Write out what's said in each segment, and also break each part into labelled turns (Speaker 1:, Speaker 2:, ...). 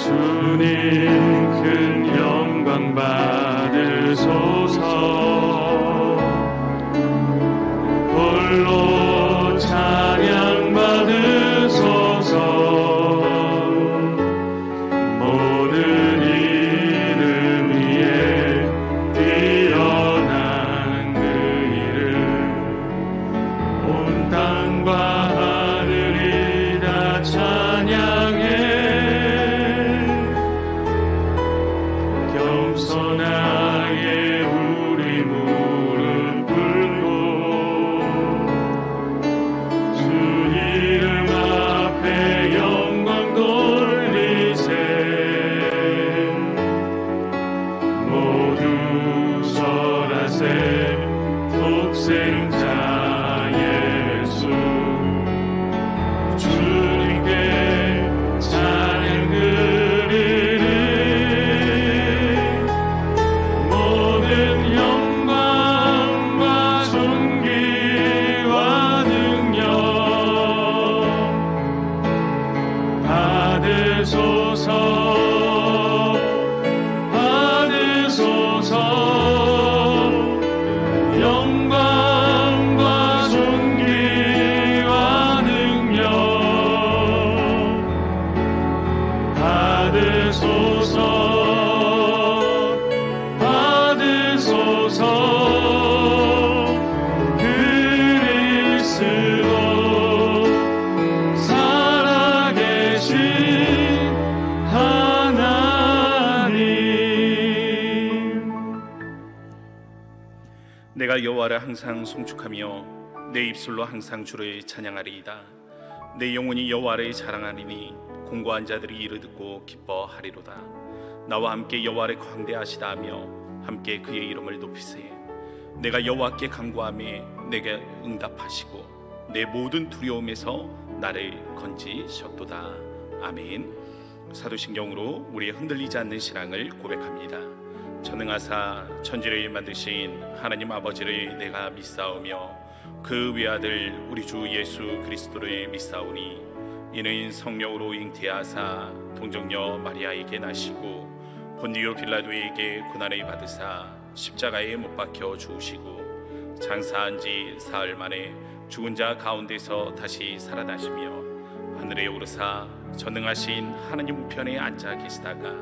Speaker 1: 주님 큰 영광 받으소서. 홀로 찬양 받으소서. 모든 이름 위에 뛰어난 그 이름, 온 땅과 하늘이 다 찬양해. 겸손하게 우리 무릎 꿇고 주 이름 앞에 영광 돌리세. 모두 절하세. 독생자 예수 주님께 찬양 드리리. 모든 영광과 존귀와 능력 받으소서. 받으소서. 영광과 존귀와 능력 받으소서. 받으소서. 그리스도 살아계신 하나님.
Speaker 2: 내가 여호와를 항상 송축하며 내 입술로 항상 주를 찬양하리이다. 내 영혼이 여호와를 자랑하리니 공고한 자들이 이를 듣고 기뻐하리로다. 나와 함께 여호와를 광대하시다 하며 함께 그의 이름을 높이세. 내가 여호와께 간구하매 내게 응답하시고 내 모든 두려움에서 나를 건지셨도다. 아멘. 사도신경으로 우리의 흔들리지 않는 신앙을 고백합니다. 전능하사 천지를 만드신 하나님 아버지를 내가 믿사오며 그 외아들 우리 주 예수 그리스도를 믿사오니 이는 성령으로 잉태하사 동정녀 마리아에게 나시고 본디오 빌라도에게 고난을 받으사 십자가에 못 박혀 죽으시고 장사한 지 사흘 만에 죽은 자 가운데서 다시 살아나시며 하늘에 오르사 전능하신 하나님 우편에 앉아 계시다가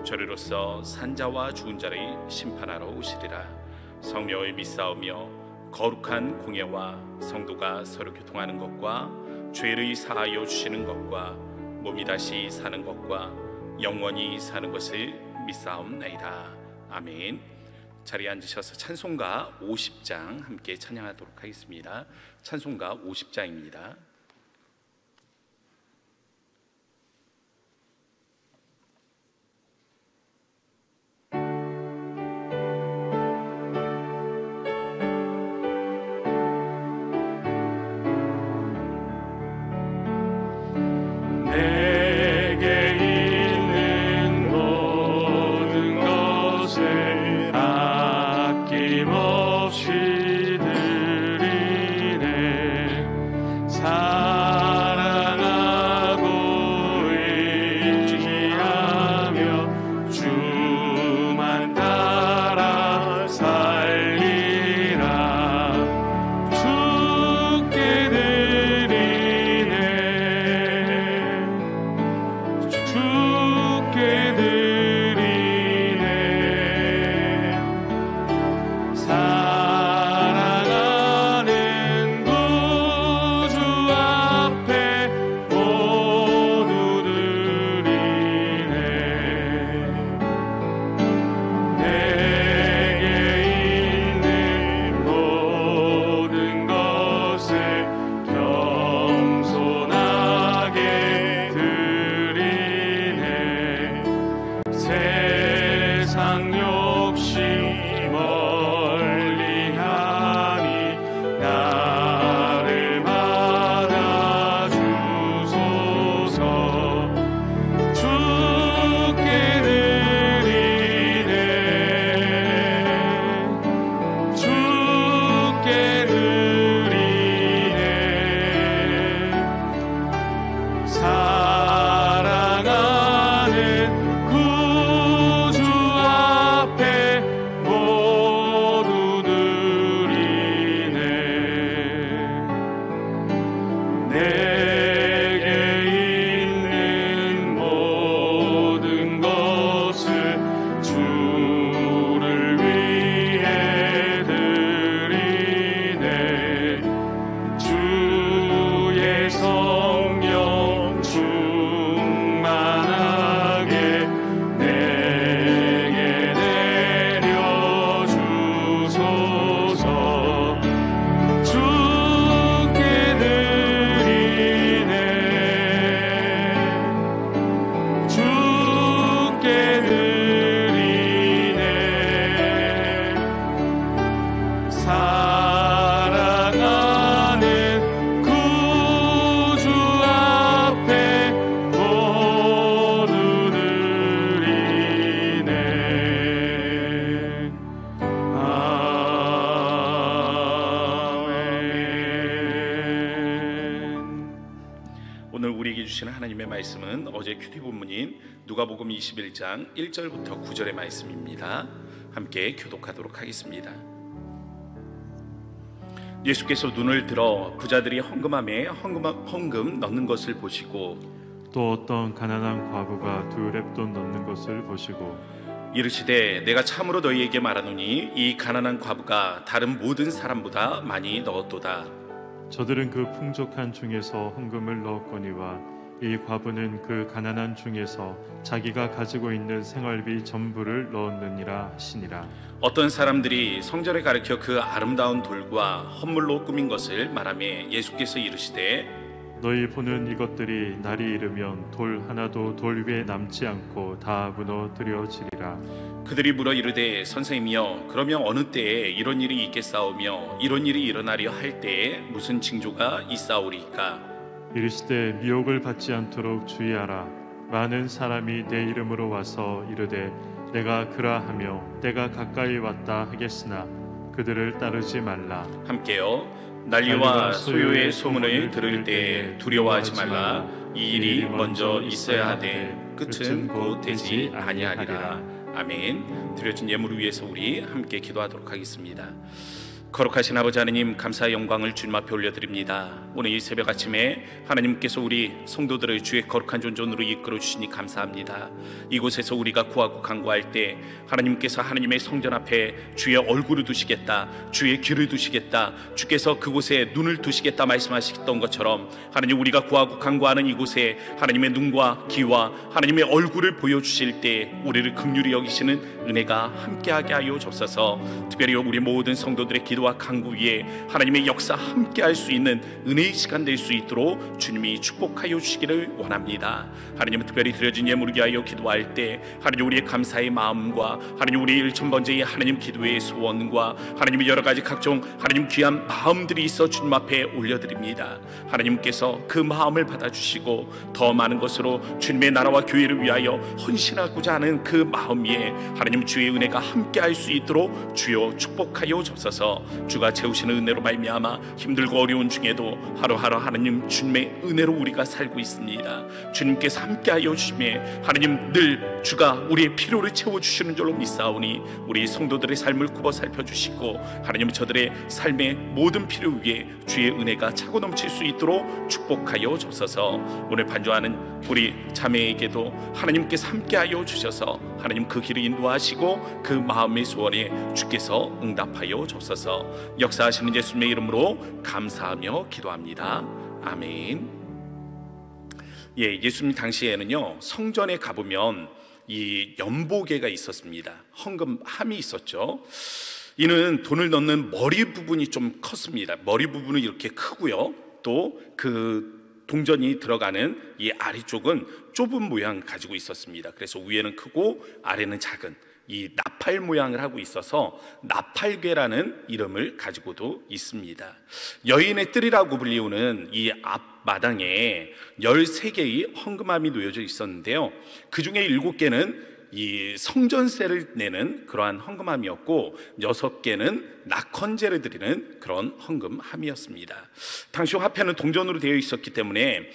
Speaker 2: 저리로서 산자와 죽은 자를 심판하러 오시리라. 성령을 믿사오며 거룩한 공예와 성도가 서로 교통하는 것과 죄를 사하여 주시는 것과 몸이 다시 사는 것과 영원히 사는 것을 믿사옵나이다. 아멘. 자리에 앉으셔서 찬송가 50장 함께 찬양하도록 하겠습니다. 찬송가 50장입니다.
Speaker 1: 내게 있는 모든 것을 아낌없이 드리네. 사랑하고 의지하며 주만 따라 살리라. 주께 드리네. 주께 드리네. 사랑하는 구주 앞에 모두 드리네. 내게 있는 모든 것을 겸손하게 드리네.
Speaker 2: 주시는 하나님의 말씀은 어제 큐티 본문인 누가복음 21장 1절부터 9절의 말씀입니다. 함께 교독하도록 하겠습니다. 예수께서 눈을 들어 부자들이 헌금함에 헌금 넣는 것을 보시고
Speaker 3: 또 어떤 가난한 과부가 2렙돈 넣는 것을 보시고
Speaker 2: 이르시되 내가 참으로 너희에게 말하노니 이 가난한 과부가 다른 모든 사람보다 많이 넣었도다.
Speaker 3: 저들은 그 풍족한 중에서 헌금을 넣었거니와 이 과부는 그 가난한 중에서 자기가 가지고 있는 생활비 전부를 넣었느니라 하시니라.
Speaker 2: 어떤 사람들이 성전에 가르쳐 그 아름다운 돌과 헌물로 꾸민 것을 말하며 예수께서 이르시되
Speaker 3: 너희 보는 이것들이 날이 이르면 돌 하나도 돌 위에 남지 않고 다 무너뜨려지리라.
Speaker 2: 그들이 물어 이르되 선생님이여 그러면 어느 때에 이런 일이 있겠사오며 이런 일이 일어나려 할 때에 무슨 징조가 있사오리까?
Speaker 3: 이르시되 미혹을 받지 않도록 주의하라. 많은 사람이 내 이름으로 와서 이르되 내가 그라하며 때가 가까이 왔다 하겠으나 그들을 따르지 말라.
Speaker 2: 함께요. 난리와 소요의 소문을 들을 때에 두려워하지 말라. 이 일이 먼저 있어야 하되 끝은 곧 되지 아니하리라. 아멘. 드려진 예물을 위해서 우리 함께 기도하도록 하겠습니다. 거룩하신 아버지 하나님, 감사의 영광을 주님 앞에 올려드립니다. 오늘 이 새벽 아침에 하나님께서 우리 성도들을 주의 거룩한 존전으로 이끌어 주시니 감사합니다. 이곳에서 우리가 구하고 간구할 때 하나님께서 하나님의 성전 앞에 주의 얼굴을 두시겠다, 주의 귀를 두시겠다, 주께서 그곳에 눈을 두시겠다 말씀하셨던 것처럼 하나님, 우리가 구하고 간구하는 이곳에 하나님의 눈과 귀와 하나님의 얼굴을 보여주실 때 우리를 긍휼히 여기시는 은혜가 함께하게 하여 주옵소서. 특별히 우리 모든 성도들의 기도와 간구 위에 하나님의 역사 함께할 수 있는 은혜의 시간 될 수 있도록 주님이 축복하여 주시기를 원합니다. 하나님은 특별히 드려진 예물을 위하여 기도할 때 하나님, 우리의 감사의 마음과 하나님, 우리의 1000번째의 하나님 기도의 소원과 하나님의 여러 가지 각종 하나님 귀한 마음들이 있어 주님 앞에 올려드립니다. 하나님께서 그 마음을 받아주시고 더 많은 것으로 주님의 나라와 교회를 위하여 헌신하고자 하는 그 마음 위에 하나님 주의 은혜가 함께할 수 있도록 주여 축복하여 주옵소서. 주가 채우시는 은혜로 말미암아 힘들고 어려운 중에도 하루하루 하나님 주님의 은혜로 우리가 살고 있습니다. 주님께서 함께하여 주시매 하나님 늘 주가 우리의 필요를 채워주시는 줄로 믿사오니 우리 성도들의 삶을 굽어 살펴주시고 하나님 저들의 삶의 모든 필요 위에 주의 은혜가 차고 넘칠 수 있도록 축복하여 주옵소서. 오늘 반주하는 우리 자매에게도 하나님께서 함께하여 주셔서 하나님 그 길을 인도하시고 그 마음의 소원에 주께서 응답하여 주옵소서. 역사하시는 예수님의 이름으로 감사하며 기도합니다. 아멘. 예수님 당시에는요, 성전에 가보면 이 연보계가 있었습니다. 헌금함이 있었죠. 이는 돈을 넣는 머리 부분이 좀 컸습니다. 머리 부분은 이렇게 크고요, 또 그 동전이 들어가는 이 아래쪽은 좁은 모양을 가지고 있었습니다. 그래서 위에는 크고 아래는 작은 이 나팔 모양을 하고 있어서 나팔괴라는 이름을 가지고도 있습니다. 여인의 뜰이라고 불리우는 이 앞마당에 13개의 헌금함이 놓여져 있었는데요, 그 중에 7개는 이 성전세를 내는 그러한 헌금함이었고 6개는 낙헌제를 드리는 그런 헌금함이었습니다. 당시 화폐는 동전으로 되어 있었기 때문에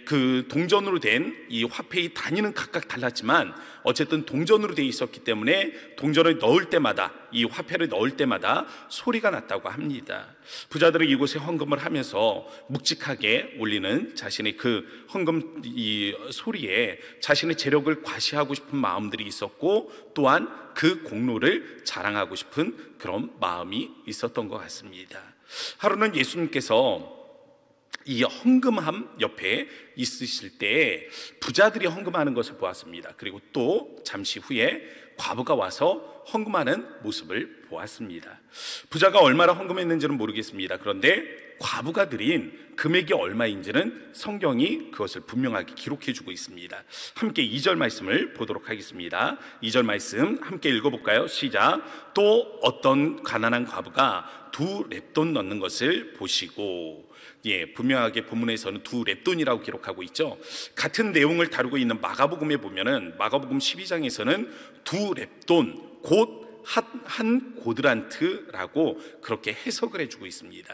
Speaker 2: 그 동전으로 된 이 화폐의 단위는 각각 달랐지만 어쨌든 동전으로 되어 있었기 때문에 동전을 넣을 때마다, 이 화폐를 넣을 때마다 소리가 났다고 합니다. 부자들은 이곳에 헌금을 하면서 묵직하게 울리는 자신의 그 헌금 이 소리에 자신의 재력을 과시하고 싶은 마음들이 있었고 또한 그 공로를 자랑하고 싶은 그런 마음이 있었던 것 같습니다. 하루는 예수님께서 이 헌금함 옆에 있으실 때 부자들이 헌금하는 것을 보았습니다. 그리고 또 잠시 후에 과부가 와서 헌금하는 모습을 보았습니다. 부자가 얼마나 헌금했는지는 모르겠습니다. 그런데 과부가 드린 금액이 얼마인지는 성경이 그것을 분명하게 기록해주고 있습니다. 함께 2절 말씀을 보도록 하겠습니다. 2절 말씀 함께 읽어볼까요? 시작. 또 어떤 가난한 과부가 2렙돈 넣는 것을 보시고, 분명하게 본문에서는 2렙돈이라고 기록하고 있죠. 같은 내용을 다루고 있는 마가복음에 보면은 마가복음 12장에서는 2렙돈 곧 한 고드란트라고 그렇게 해석을 해주고 있습니다.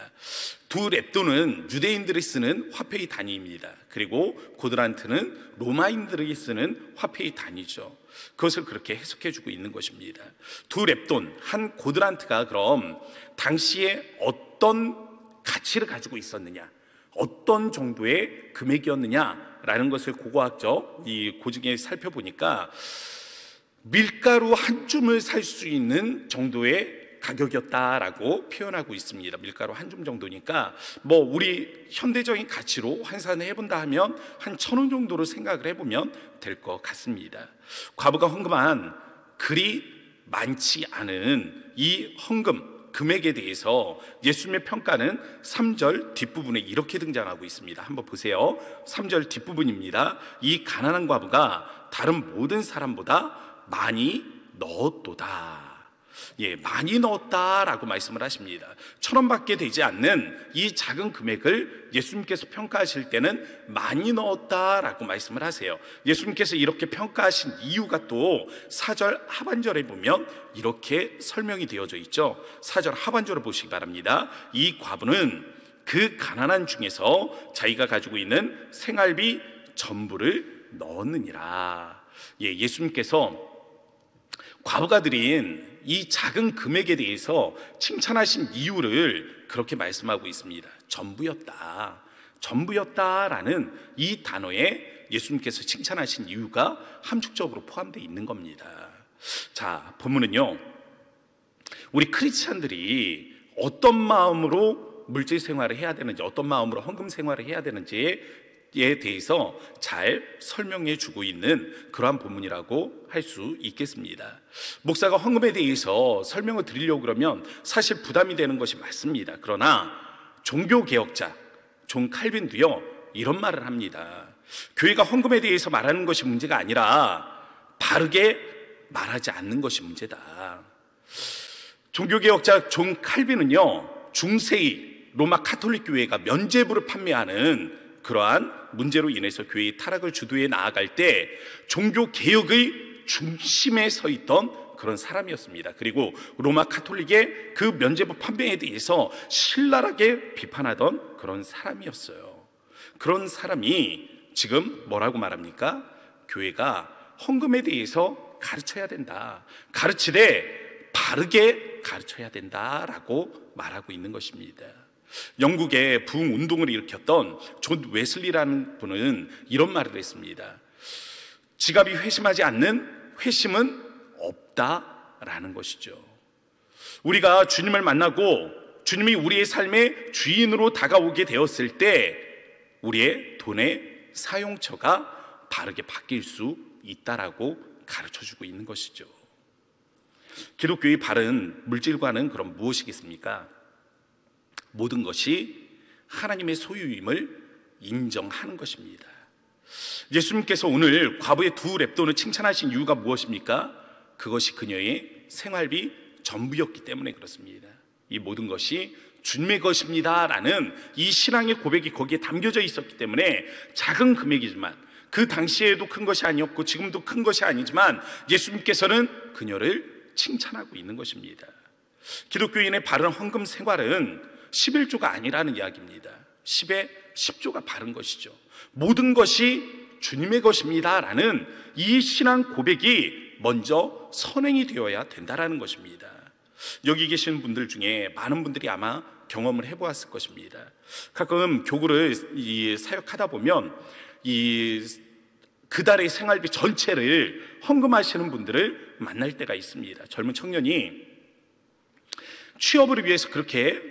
Speaker 2: 두 렙돈은 유대인들이 쓰는 화폐의 단위입니다. 그리고 고드란트는 로마인들이 쓰는 화폐의 단위죠. 그것을 그렇게 해석해주고 있는 것입니다. 두 렙돈, 한 고드란트가 그럼 당시에 어떤 가치를 가지고 있었느냐, 어떤 정도의 금액이었느냐라는 것을 고고학적 이 고증에 살펴보니까 밀가루 한 줌을 살 수 있는 정도의 가격이었다라고 표현하고 있습니다. 밀가루 한 줌 정도니까 뭐 우리 현대적인 가치로 환산을 해본다 하면 한 1,000원 정도로 생각을 해보면 될 것 같습니다. 과부가 헌금한 그리 많지 않은 이 헌금 금액에 대해서 예수님의 평가는 3절 뒷부분에 이렇게 등장하고 있습니다. 한번 보세요. 3절 뒷부분입니다. 이 가난한 과부가 다른 모든 사람보다 많이 넣었도다. 예, 많이 넣었다라고 말씀을 하십니다. 1,000원밖에 되지 않는 이 작은 금액을 예수님께서 평가하실 때는 많이 넣었다라고 말씀을 하세요. 예수님께서 이렇게 평가하신 이유가 또 4절 하반절에 보면 이렇게 설명이 되어져 있죠. 4절 하반절을 보시기 바랍니다. 이 과부는 그 가난한 중에서 자기가 가지고 있는 생활비 전부를 넣었느니라. 예, 예수님께서 과부가 드린 이 작은 금액에 대해서 칭찬하신 이유를 그렇게 말씀하고 있습니다. 전부였다라는 이 단어에 예수님께서 칭찬하신 이유가 함축적으로 포함되어 있는 겁니다. 자, 본문은요, 우리 크리스찬들이 어떤 마음으로 물질 생활을 해야 되는지, 어떤 마음으로 헌금 생활을 해야 되는지에 대해서 잘 설명해 주고 있는 그러한 본문이라고 할 수 있겠습니다. 목사가 헌금에 대해서 설명을 드리려고 그러면 사실 부담이 되는 것이 맞습니다. 그러나 종교개혁자 존 칼빈도요 이런 말을 합니다. 교회가 헌금에 대해서 말하는 것이 문제가 아니라 바르게 말하지 않는 것이 문제다. 종교개혁자 존 칼빈은요, 중세의 로마 카톨릭 교회가 면죄부를 판매하는 그러한 문제로 인해서 교회의 타락을 주도해 나아갈 때 종교개혁의 중심에 서 있던 그런 사람이었습니다. 그리고 로마 카톨릭의 그 면죄부 판매에 대해서 신랄하게 비판하던 그런 사람이었어요. 그런 사람이 지금 뭐라고 말합니까? 교회가 헌금에 대해서 가르쳐야 된다, 가르치되 바르게 가르쳐야 된다라고 말하고 있는 것입니다. 영국의 부흥운동을 일으켰던 존 웨슬리라는 분은 이런 말을 했습니다. 지갑이 회심하지 않는 회심은 없다라는 것이죠. 우리가 주님을 만나고 주님이 우리의 삶의 주인으로 다가오게 되었을 때 우리의 돈의 사용처가 바르게 바뀔 수 있다라고 가르쳐주고 있는 것이죠. 기독교의 바른 물질관은 그럼 무엇이겠습니까? 모든 것이 하나님의 소유임을 인정하는 것입니다. 예수님께서 오늘 과부의 두 렙돈을 칭찬하신 이유가 무엇입니까? 그것이 그녀의 생활비 전부였기 때문에 그렇습니다. 이 모든 것이 주님의 것입니다 라는 이 신앙의 고백이 거기에 담겨져 있었기 때문에 작은 금액이지만, 그 당시에도 큰 것이 아니었고 지금도 큰 것이 아니지만 예수님께서는 그녀를 칭찬하고 있는 것입니다. 기독교인의 바른 헌금 생활은 11조가 아니라는 이야기입니다. 10에 10조가 바른 것이죠. 모든 것이 주님의 것입니다 라는 이 신앙 고백이 먼저 선행이 되어야 된다라는 것입니다. 여기 계신 분들 중에 많은 분들이 아마 경험을 해보았을 것입니다. 가끔 교구를 사역하다 보면 그달의 생활비 전체를 헌금하시는 분들을 만날 때가 있습니다. 젊은 청년이 취업을 위해서 그렇게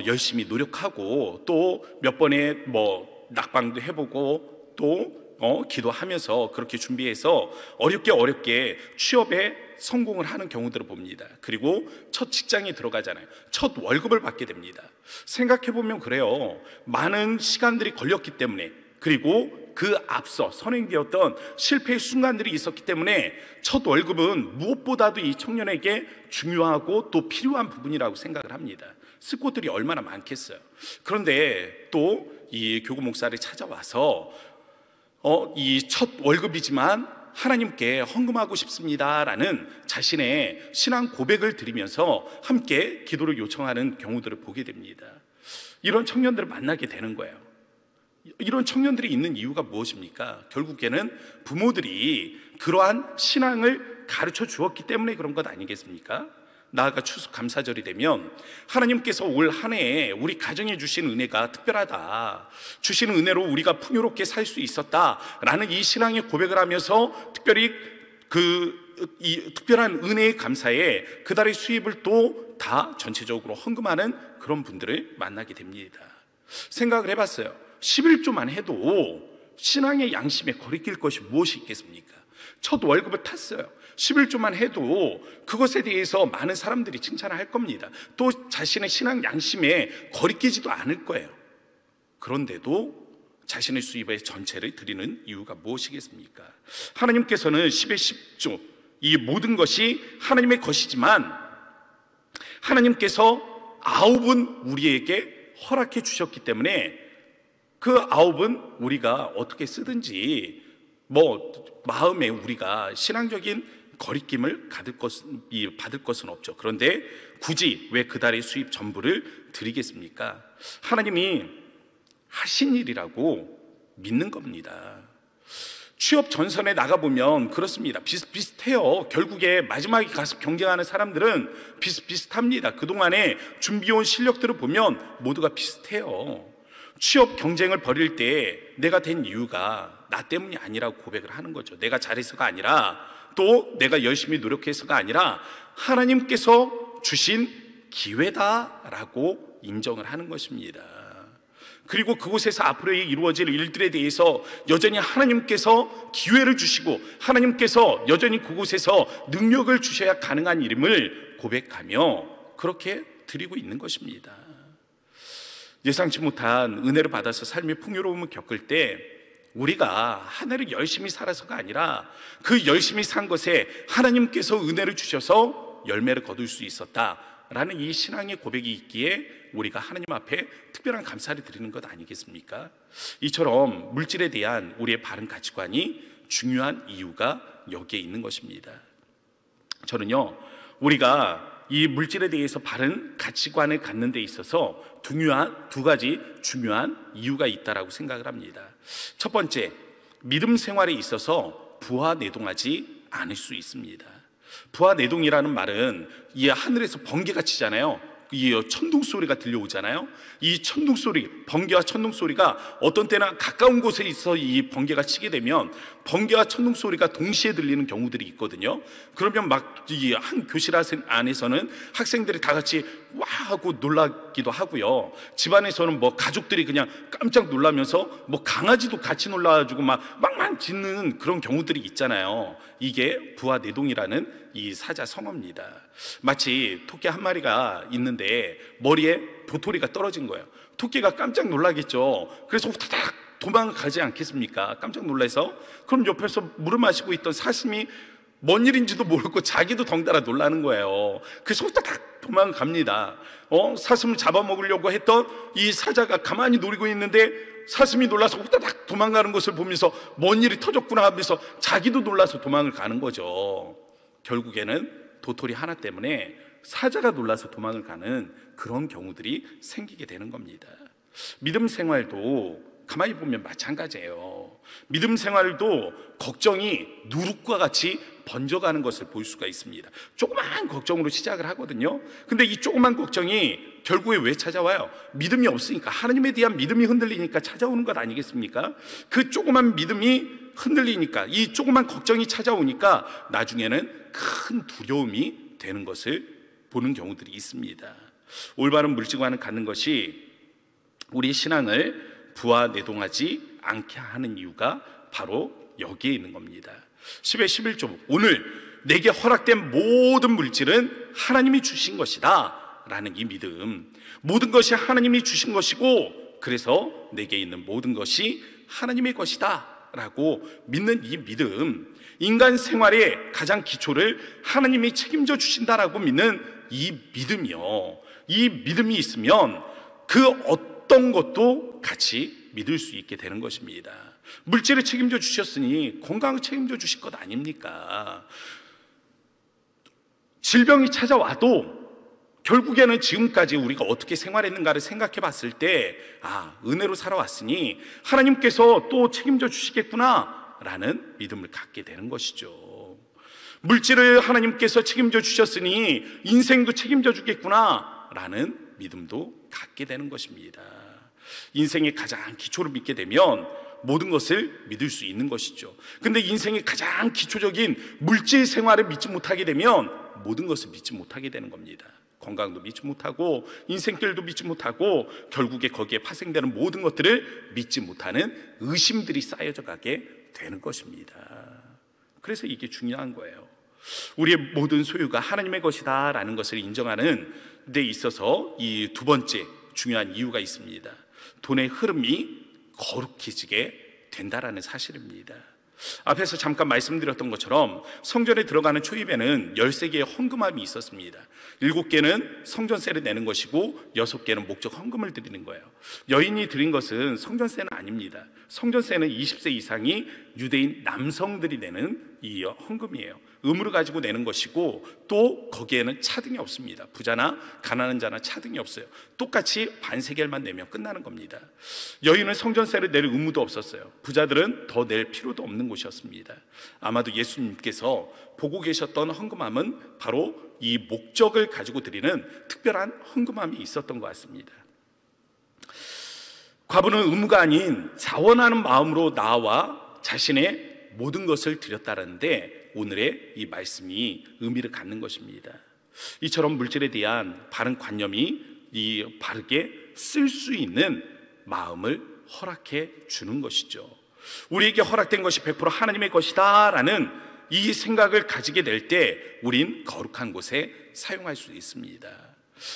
Speaker 2: 열심히 노력하고 또 몇 번의 낙방도 해보고 또 기도하면서 그렇게 준비해서 어렵게 취업에 성공을 하는 경우들을 봅니다. 그리고 첫 직장에 들어가잖아요. 첫 월급을 받게 됩니다. 생각해보면 그래요. 많은 시간들이 걸렸기 때문에, 그리고 그 앞서 선행되었던 실패의 순간들이 있었기 때문에 첫 월급은 무엇보다도 이 청년에게 중요하고 또 필요한 부분이라고 생각을 합니다. 쓸 곳들이 얼마나 많겠어요. 그런데 또 이 교구 목사를 찾아와서 이 첫 월급이지만 하나님께 헌금하고 싶습니다라는 자신의 신앙 고백을 드리면서 함께 기도를 요청하는 경우들을 보게 됩니다. 이런 청년들을 만나게 되는 거예요. 이런 청년들이 있는 이유가 무엇입니까? 결국에는 부모들이 그러한 신앙을 가르쳐 주었기 때문에 그런 것 아니겠습니까? 나아가 추수감사절이 되면 하나님께서 올 한 해에 우리 가정에 주신 은혜가 특별하다, 주신 은혜로 우리가 풍요롭게 살 수 있었다라는 이 신앙의 고백을 하면서 특별히 이 특별한 은혜의 감사에 그달의 수입을 또 다 전체적으로 헌금하는 그런 분들을 만나게 됩니다. 생각을 해봤어요. 11조만 해도 신앙의 양심에 거리낄 것이 무엇이 있겠습니까? 첫 월급을 탔어요. 11조만 해도 그것에 대해서 많은 사람들이 칭찬을 할 겁니다. 또 자신의 신앙 양심에 거리끼지도 않을 거예요. 그런데도 자신의 수입의 전체를 드리는 이유가 무엇이겠습니까? 하나님께서는 10의 10조, 이 모든 것이 하나님의 것이지만 하나님께서 9은 우리에게 허락해 주셨기 때문에 그 9은 우리가 어떻게 쓰든지 마음에 우리가 신앙적인 거리낌을 받을 것은 없죠. 그런데 굳이 왜 그달의 수입 전부를 드리겠습니까? 하나님이 하신 일이라고 믿는 겁니다. 취업 전선에 나가보면 그렇습니다. 비슷비슷해요. 결국에 마지막에 가서 경쟁하는 사람들은 비슷비슷합니다. 그동안에 준비해온 실력들을 보면 모두가 비슷해요. 취업 경쟁을 벌일 때 내가 된 이유가 나 때문이 아니라고 고백을 하는 거죠. 내가 잘해서가 아니라, 또 내가 열심히 노력해서가 아니라 하나님께서 주신 기회다라고 인정을 하는 것입니다. 그리고 그곳에서 앞으로 이루어질 일들에 대해서 여전히 하나님께서 기회를 주시고 하나님께서 여전히 그곳에서 능력을 주셔야 가능한 일임을 고백하며 그렇게 드리고 있는 것입니다. 예상치 못한 은혜를 받아서 삶의 풍요로움을 겪을 때 우리가 한 해를 열심히 살아서가 아니라 그 열심히 산 것에 하나님께서 은혜를 주셔서 열매를 거둘 수 있었다라는 이 신앙의 고백이 있기에 우리가 하나님 앞에 특별한 감사를 드리는 것 아니겠습니까? 이처럼 물질에 대한 우리의 바른 가치관이 중요한 이유가 여기에 있는 것입니다. 저는요, 우리가 이 물질에 대해서 바른 가치관을 갖는 데 있어서 두 가지 중요한 이유가 있다라고 생각을 합니다. 첫 번째, 믿음 생활에 있어서 부하내동하지 않을 수 있습니다. 부하내동이라는 말은 이 하늘에서 번개가 치잖아요. 이 천둥 소리가 들려오잖아요. 이 천둥 소리, 번개와 천둥 소리가 어떤 때나 가까운 곳에 있어 이 번개가 치게 되면 번개와 천둥 소리가 동시에 들리는 경우들이 있거든요. 그러면 막 이 한 교실 안에서는 학생들이 다 같이 와 하고 놀라기도 하고요. 집안에서는 가족들이 그냥 깜짝 놀라면서 강아지도 같이 놀라가지고 막 짖는 그런 경우들이 있잖아요. 이게 부하내동이라는 이 사자성어입니다. 마치 토끼 한 마리가 있는데 머리에 도토리가 떨어진 거예요. 토끼가 깜짝 놀라겠죠. 그래서 후다닥 도망가지 않겠습니까? 깜짝 놀라서. 그럼 옆에서 물을 마시고 있던 사슴이 뭔 일인지도 모르고 자기도 덩달아 놀라는 거예요. 그래서 후다닥 도망갑니다. 사슴을 잡아먹으려고 했던 이 사자가 가만히 노리고 있는데 사슴이 놀라서 후다닥 도망가는 것을 보면서 뭔 일이 터졌구나 하면서 자기도 놀라서 도망을 가는 거죠. 결국에는 도토리 하나 때문에 사자가 놀라서 도망을 가는 그런 경우들이 생기게 되는 겁니다. 믿음 생활도 가만히 보면 마찬가지예요. 믿음 생활도 걱정이 누룩과 같이 번져가는 것을 볼 수가 있습니다. 조그만 걱정으로 시작을 하거든요. 근데 이 조그만 걱정이 결국에 왜 찾아와요? 믿음이 없으니까, 하나님에 대한 믿음이 흔들리니까 찾아오는 것 아니겠습니까? 그 조그만 믿음이 흔들리니까, 이 조그만 걱정이 찾아오니까 나중에는 큰 두려움이 되는 것을 보는 경우들이 있습니다. 올바른 물질관을 갖는 것이 우리 신앙을 부하내동하지 않게 하는 이유가 바로 여기에 있는 겁니다. 10의 11조, 오늘 내게 허락된 모든 물질은 하나님이 주신 것이다 라는 이 믿음, 모든 것이 하나님이 주신 것이고 그래서 내게 있는 모든 것이 하나님의 것이다 라고 믿는 이 믿음, 인간 생활의 가장 기초를 하나님이 책임져 주신다라고 믿는 이 믿음이요, 이 믿음이 있으면 그 어떤 것도 같이 믿을 수 있게 되는 것입니다. 물질을 책임져 주셨으니 건강을 책임져 주실 것 아닙니까? 질병이 찾아와도 결국에는 지금까지 우리가 어떻게 생활했는가를 생각해 봤을 때 은혜로 살아왔으니 하나님께서 또 책임져 주시겠구나 라는 믿음을 갖게 되는 것이죠. 물질을 하나님께서 책임져 주셨으니 인생도 책임져 주겠구나 라는 믿음도 갖게 되는 것입니다. 인생의 가장 기초를 믿게 되면 모든 것을 믿을 수 있는 것이죠. 근데 인생의 가장 기초적인 물질 생활을 믿지 못하게 되면 모든 것을 믿지 못하게 되는 겁니다. 건강도 믿지 못하고 인생길도 믿지 못하고 결국에 거기에 파생되는 모든 것들을 믿지 못하는 의심들이 쌓여져 가게 되는 것입니다. 그래서 이게 중요한 거예요. 우리의 모든 소유가 하나님의 것이다 라는 것을 인정하는 데 있어서 이 두 번째 중요한 이유가 있습니다. 돈의 흐름이 거룩해지게 된다라는 사실입니다. 앞에서 잠깐 말씀드렸던 것처럼 성전에 들어가는 초입에는 13개의 헌금함이 있었습니다. 7개는 성전세를 내는 것이고 6개는 목적 헌금을 드리는 거예요. 여인이 드린 것은 성전세는 아닙니다. 성전세는 20세 이상이 유대인 남성들이 내는 이 헌금이에요. 의무를 가지고 내는 것이고 또 거기에는 차등이 없습니다. 부자나 가난한 자나 차등이 없어요. 똑같이 반세겔만 내면 끝나는 겁니다. 여인은 성전세를 낼 의무도 없었어요. 부자들은 더 낼 필요도 없는 곳이었습니다. 아마도 예수님께서 보고 계셨던 헌금함은 바로 이 목적을 가지고 드리는 특별한 헌금함이 있었던 것 같습니다. 과부는 의무가 아닌 자원하는 마음으로 나와 자신의 모든 것을 드렸다는데 오늘의 이 말씀이 의미를 갖는 것입니다. 이처럼 물질에 대한 바른 관념이 이 바르게 쓸 수 있는 마음을 허락해 주는 것이죠. 우리에게 허락된 것이 100% 하나님의 것이다 라는 이 생각을 가지게 될 때 우린 거룩한 곳에 사용할 수 있습니다.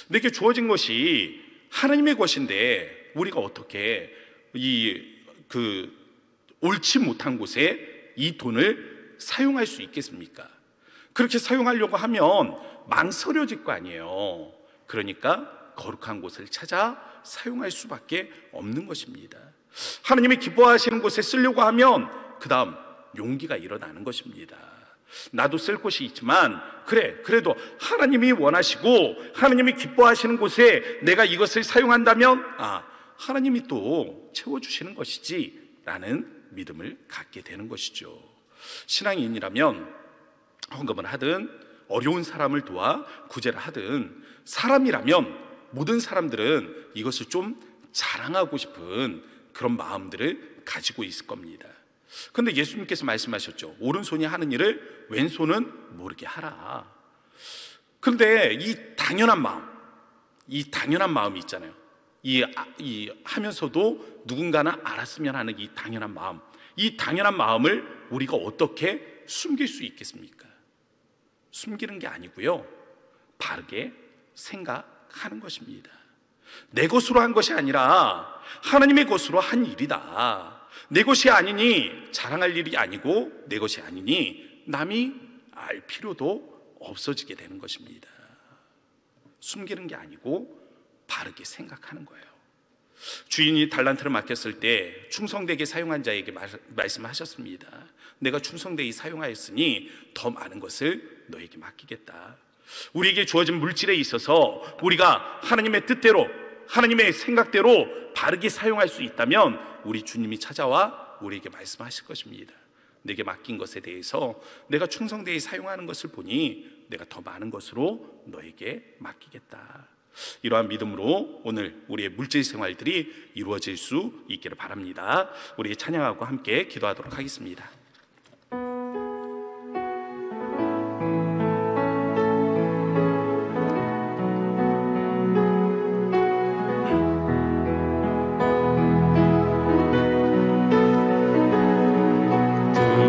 Speaker 2: 내게 주어진 것이 하나님의 것인데 우리가 어떻게 옳지 못한 곳에 이 돈을 사용할 수 있겠습니까? 그렇게 사용하려고 하면 망설여질 거 아니에요. 그러니까 거룩한 곳을 찾아 사용할 수밖에 없는 것입니다. 하나님이 기뻐하시는 곳에 쓰려고 하면 그 다음 용기가 일어나는 것입니다. 나도 쓸 곳이 있지만 그래도 하나님이 원하시고 하나님이 기뻐하시는 곳에 내가 이것을 사용한다면 하나님이 또 채워주시는 것이지 라는 믿음을 갖게 되는 것이죠. 신앙인이라면 헌금을 하든 어려운 사람을 도와 구제를 하든 사람이라면 모든 사람들은 이것을 좀 자랑하고 싶은 그런 마음들을 가지고 있을 겁니다. 그런데 예수님께서 말씀하셨죠. 오른손이 하는 일을 왼손은 모르게 하라. 그런데 이 당연한 마음이 있잖아요. 하면서도 누군가는 알았으면 하는 이 당연한 마음을 우리가 어떻게 숨길 수 있겠습니까? 숨기는 게 아니고요, 바르게 생각하는 것입니다. 내 것으로 한 것이 아니라 하나님의 것으로 한 일이다. 내 것이 아니니 자랑할 일이 아니고 내 것이 아니니 남이 알 필요도 없어지게 되는 것입니다. 숨기는 게 아니고 바르게 생각하는 거예요. 주인이 달란트를 맡겼을 때 충성되게 사용한 자에게 말씀하셨습니다. 내가 충성되게 사용하였으니 더 많은 것을 너에게 맡기겠다. 우리에게 주어진 물질에 있어서 우리가 하나님의 뜻대로 하나님의 생각대로 바르게 사용할 수 있다면 우리 주님이 찾아와 우리에게 말씀하실 것입니다. 내게 맡긴 것에 대해서 내가 충성되게 사용하는 것을 보니 내가 더 많은 것으로 너에게 맡기겠다. 이러한 믿음으로 오늘 우리의 물질 생활들이 이루어질 수 있기를 바랍니다. 우리 찬양하고 함께 기도하도록 하겠습니다.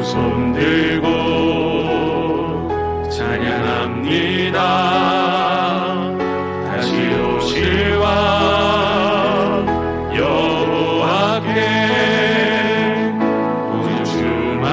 Speaker 1: 손 들고 찬양합니다. 다시 오실 왕 여호와께 오직 주만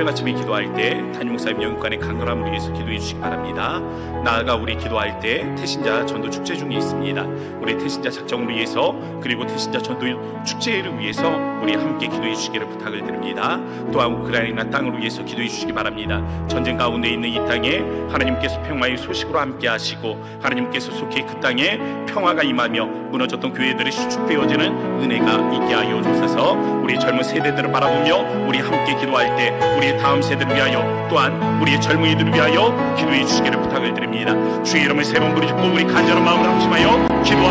Speaker 2: 새벽 아침에 기도할 때 담임 목사님 영육간의 강건함을 위해서 기도해 주시기 바랍니다. 나아가 우리 기도할 때 태신자 전도 축제 중에 있습니다. 우리 태신자 작정을 위해서 그리고 태신자 전도 축제를 위해서 우리 함께 기도해 주시기를 부탁을 드립니다. 또한 우크라이나 땅을 위해서 기도해 주시기 바랍니다. 전쟁 가운데 있는 이 땅에 하나님께서 평화의 소식으로 함께 하시고 하나님께서 속히 그 땅에 평화가 임하며 무너졌던 교회들이 수축되어지는 은혜가 있게 하여 주셔서 우리 젊은 세대들을 바라보며 우리 함께 기도할 때 우리의 다음 세대를 위하여 또한 우리의 젊은이들을 위하여 기도해 주시기를 부탁을 드립니다. 주의 이름을 세 번 부르짖고 우리 간절한 마음을 합심하여 기도